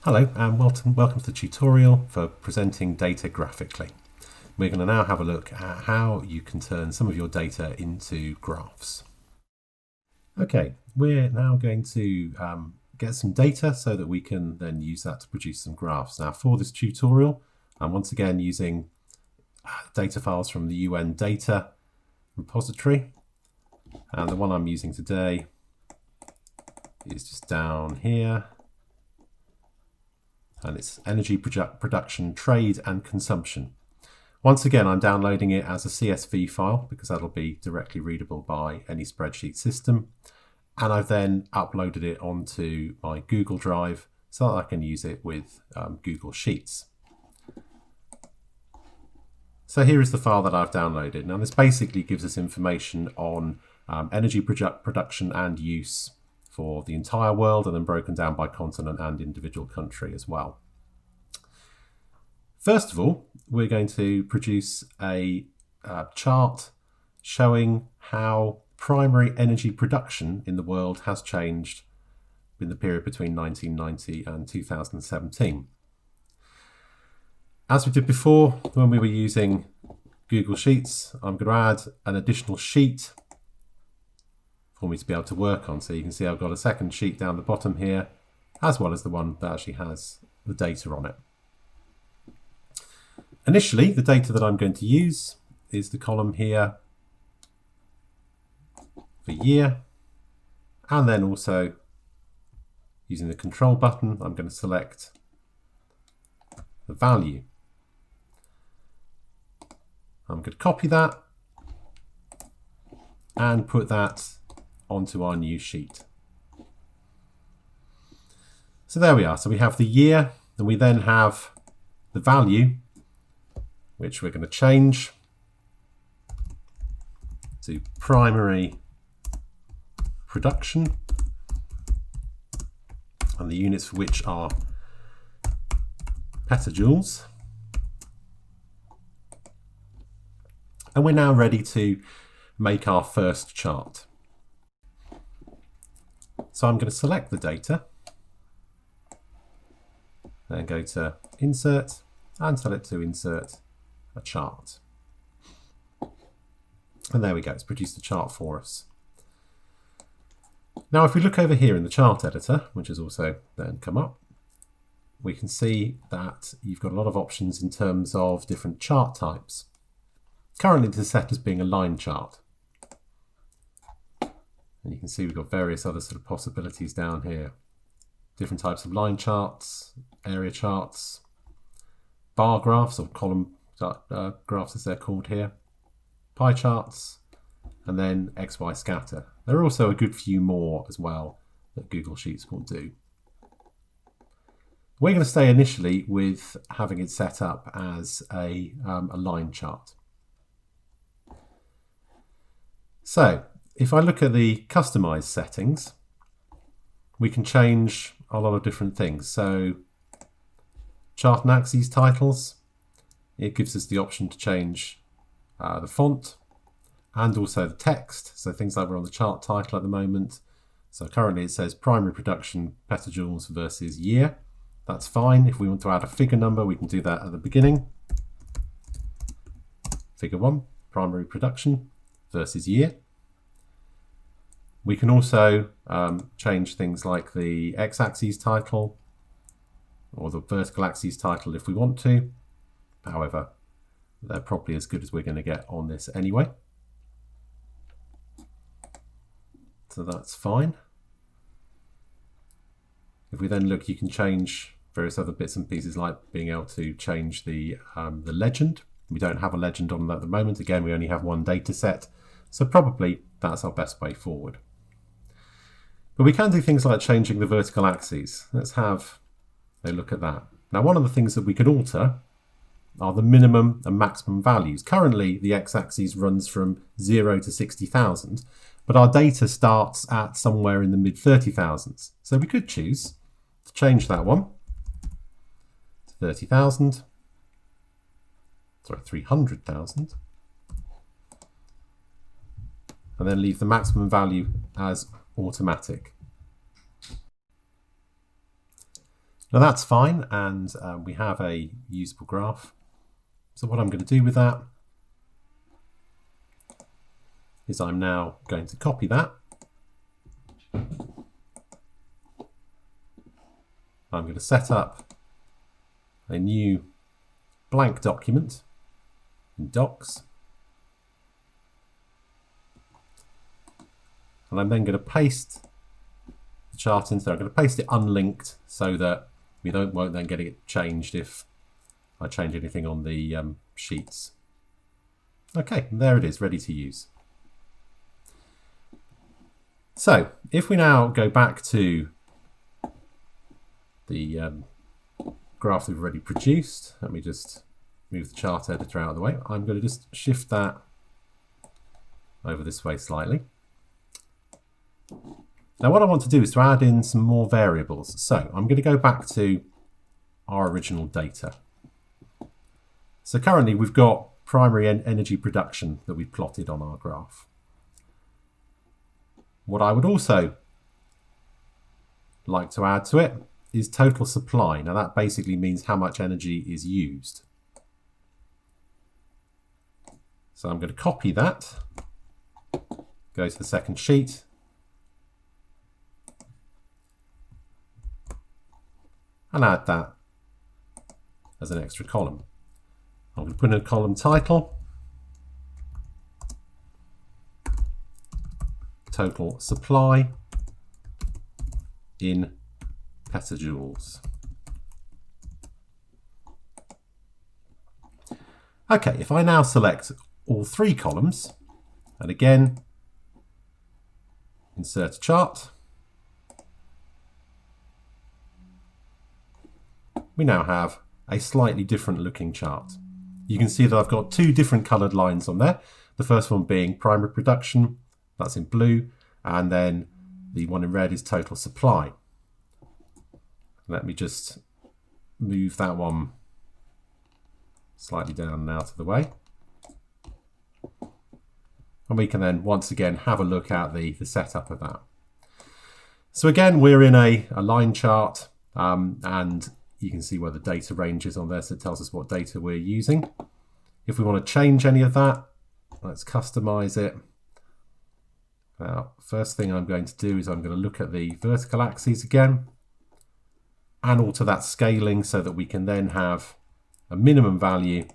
Hello and welcome to the tutorial for presenting data graphically. We're going to now have a look at how you can turn some of your data into graphs. Okay, we're now going to get some data so that we can then use that to produce some graphs. Now for this tutorial, I'm once again using data files from the UN data repository, and the one I'm using today is just down here. And it's energy production, trade and consumption. Once again, I'm downloading it as a CSV file because that'll be directly readable by any spreadsheet system. And I've then uploaded it onto my Google Drive so that I can use it with Google Sheets. So here is the file that I've downloaded. Now this basically gives us information on energy production and use for the entire world, and then broken down by continent and individual country as well. First of all, we're going to produce a chart showing how primary energy production in the world has changed in the period between 1990 and 2017. As we did before, when we were using Google Sheets, I'm going to add an additional sheet for me to be able to work on. So you can see I've got a second sheet down the bottom here, as well as the one that actually has the data on it. Initially, the data that I'm going to use is the column here for year, and then also using the control button, I'm going to select the value. I'm going to copy that and put that onto our new sheet. So there we are. So we have the year, and we then have the value, which we're going to change to primary production, and the units for which are petajoules. And we're now ready to make our first chart. So I'm going to select the data, then go to Insert and tell it to insert a chart. And there we go, it's produced a chart for us. Now if we look over here in the chart editor, which has also then come up, we can see that you've got a lot of options in terms of different chart types. Currently this is set as being a line chart. And you can see we've got various other sort of possibilities down here. Different types of line charts, area charts, bar graphs or column graphs as they're called here, pie charts, and then XY scatter. There are also a good few more as well that Google Sheets will do. We're going to stay initially with having it set up as a line chart. So if I look at the customize settings, we can change a lot of different things. So chart and axes titles, it gives us the option to change the font and also the text. So things like we're on the chart title at the moment. So currently it says primary production petajoules versus year. That's fine. If we want to add a figure number, we can do that at the beginning. Figure 1, primary production versus year. We can also change things like the x-axis title or the vertical axis title if we want to. However, they're probably as good as we're going to get on this anyway. So that's fine. If we then look, you can change various other bits and pieces like being able to change the legend. We don't have a legend on that at the moment. Again, we only have one data set. So probably that's our best way forward. But we can do things like changing the vertical axes. Let's have a look at that. Now, one of the things that we could alter are the minimum and maximum values. Currently, the x-axis runs from 0 to 60,000, but our data starts at somewhere in the mid 30,000s. So we could choose to change that one to 30,000, sorry, 300,000, and then leave the maximum value as automatic. Now that's fine, and we have a usable graph. So what I'm going to do with that is I'm now going to copy that. I'm going to set up a new blank document in Docs. And I'm then going to paste the chart into there. I'm going to paste it unlinked so that we won't then get it changed if I change anything on the sheets. Okay, there it is, ready to use. So if we now go back to the graph that we've already produced, let me just move the chart editor out of the way. I'm going to just shift that over this way slightly. Now what I want to do is to add in some more variables. So I'm going to go back to our original data. So currently we've got primary energy production that we've plotted on our graph. What I would also like to add to it is total supply. Now that basically means how much energy is used. So I'm going to copy that, go to the second sheet, and add that as an extra column. I'm going to put in a column title, total supply in petajoules. Okay, if I now select all three columns, and again, insert a chart, we now have a slightly different looking chart. You can see that I've got two different coloured lines on there. The first one being primary production, that's in blue, and then the one in red is total supply. Let me just move that one slightly down and out of the way. And we can then once again have a look at the setup of that. So again, we're in a line chart, and you can see where the data range is on there, so it tells us what data we're using. If we want to change any of that, let's customize it. Now, first thing I'm going to do is I'm going to look at the vertical axes again and alter that scaling so that we can then have a minimum value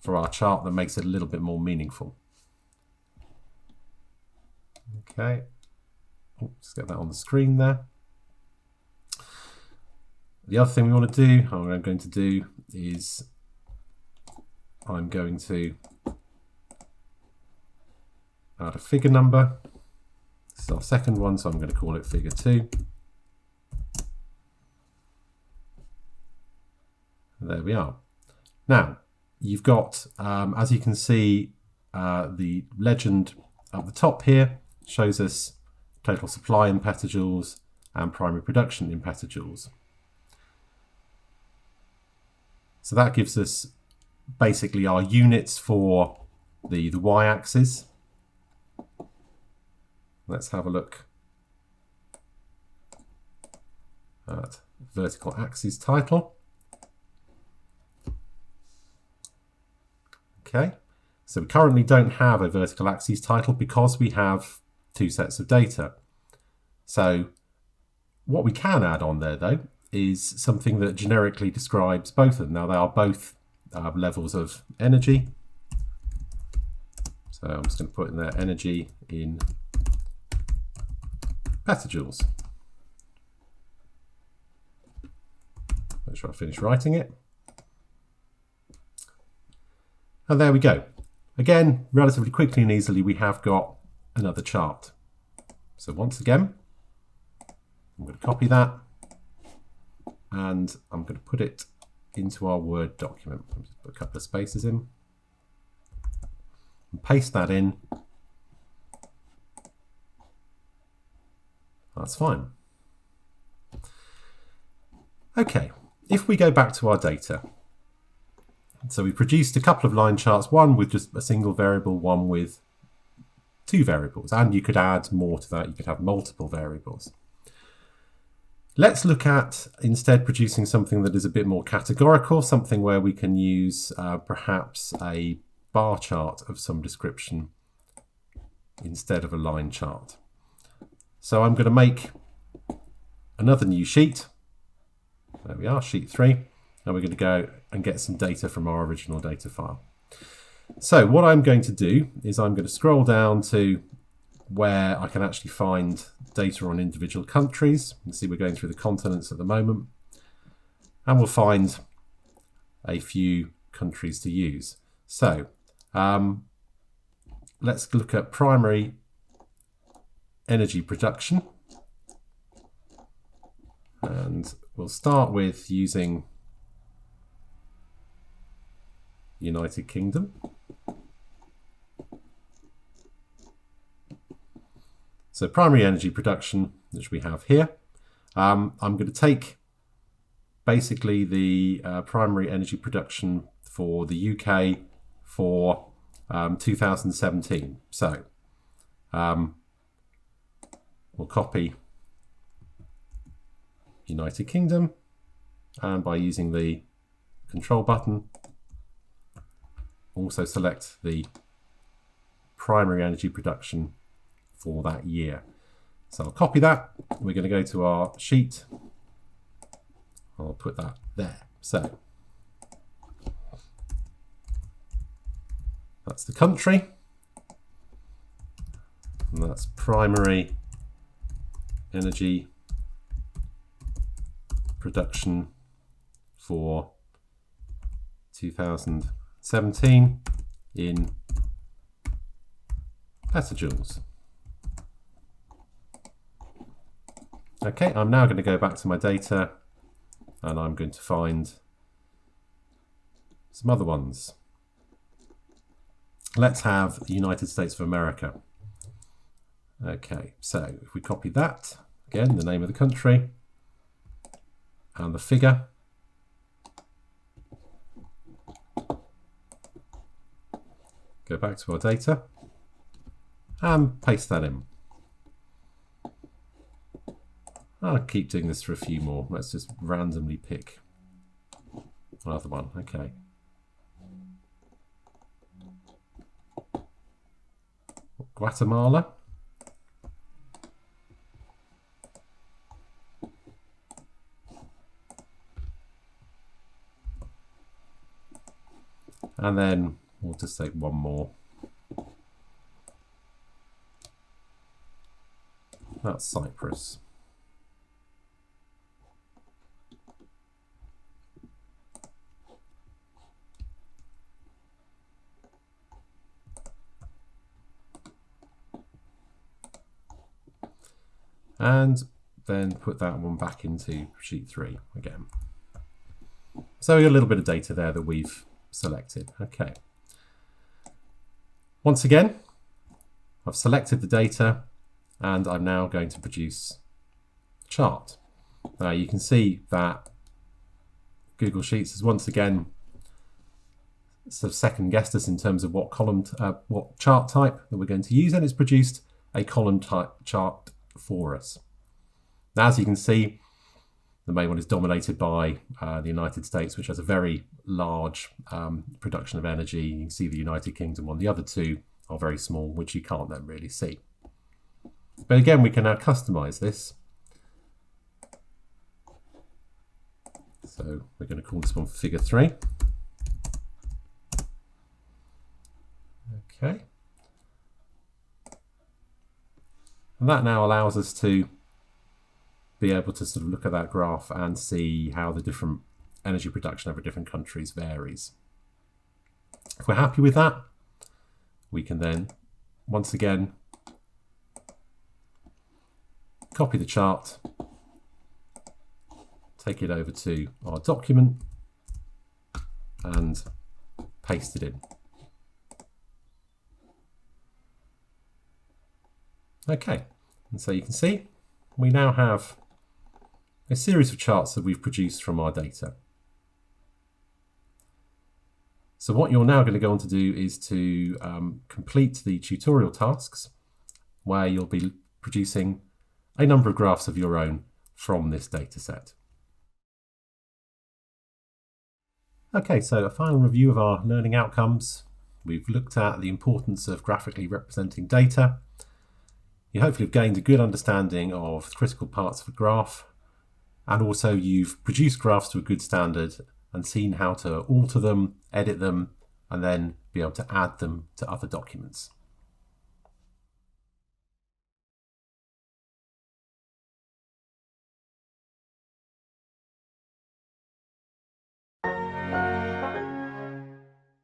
for our chart that makes it a little bit more meaningful. Okay, just get that on the screen there. The other thing we want to do, what I'm going to do is I'm going to add a figure number. This is our second one, so I'm going to call it figure 2. There we are. Now, you've got, as you can see, the legend at the top here shows us total supply in petajoules and primary production in petajoules. So that gives us basically our units for the y-axis. Let's have a look at vertical axis title. Okay, so we currently don't have a vertical axis title because we have two sets of data. So what we can add on there though is something that generically describes both of them. Now they are both levels of energy. So I'm just going to put in there energy in petajoules. Make sure I finish writing it. And there we go. Again, relatively quickly and easily, we have got another chart. So once again, I'm going to copy that and I'm going to put it into our Word document. I'll just put a couple of spaces in and paste that in. That's fine. Okay, if we go back to our data, so we produced a couple of line charts, one with just a single variable, one with two variables, and you could add more to that, you could have multiple variables. Let's look at instead producing something that is a bit more categorical, something where we can use perhaps a bar chart of some description instead of a line chart. So I'm going to make another new sheet. There we are, sheet 3. And we're going to go and get some data from our original data file. So what I'm going to do is I'm going to scroll down to where I can actually find data on individual countries. You can see we're going through the continents at the moment. And we'll find a few countries to use. So let's look at primary energy production. And we'll start with using United Kingdom. So primary energy production, which we have here. I'm going to take basically the primary energy production for the UK for 2017. So we'll copy United Kingdom, and by using the control button, also select the primary energy production for that year. So I'll copy that. We're going to go to our sheet. I'll put that there. So that's the country. And that's primary energy production for 2017 in petajoules. Okay, I'm now going to go back to my data and I'm going to find some other ones. Let's have the United States of America. Okay, so if we copy that, again, the name of the country and the figure. Go back to our data and paste that in. I'll keep doing this for a few more. Let's just randomly pick another one. Okay. Guatemala. And then we'll just take one more. That's Cyprus. And then put that one back into sheet 3 again. So we got a little bit of data there that we've selected. Okay. Once again, I've selected the data and I'm now going to produce a chart. Now you can see that Google Sheets has once again sort of second guessed us in terms of what what chart type that we're going to use, and it's produced a column type chart for us. Now, as you can see, the main one is dominated by the United States, which has a very large production of energy. You can see the United Kingdom one. The other two are very small, which you can't then really see. But again, we can now customize this. So we're going to call this one figure 3. Okay. And that now allows us to be able to sort of look at that graph and see how the different energy production over different countries varies. If we're happy with that, we can then, once again, copy the chart, take it over to our document, and paste it in. Okay, and so you can see we now have a series of charts that we've produced from our data. So what you're now going to go on to do is to complete the tutorial tasks, where you'll be producing a number of graphs of your own from this data set. Okay, so a final review of our learning outcomes. We've looked at the importance of graphically representing data. You hopefully have gained a good understanding of the critical parts of a graph, and also you've produced graphs to a good standard and seen how to alter them, edit them, and then be able to add them to other documents.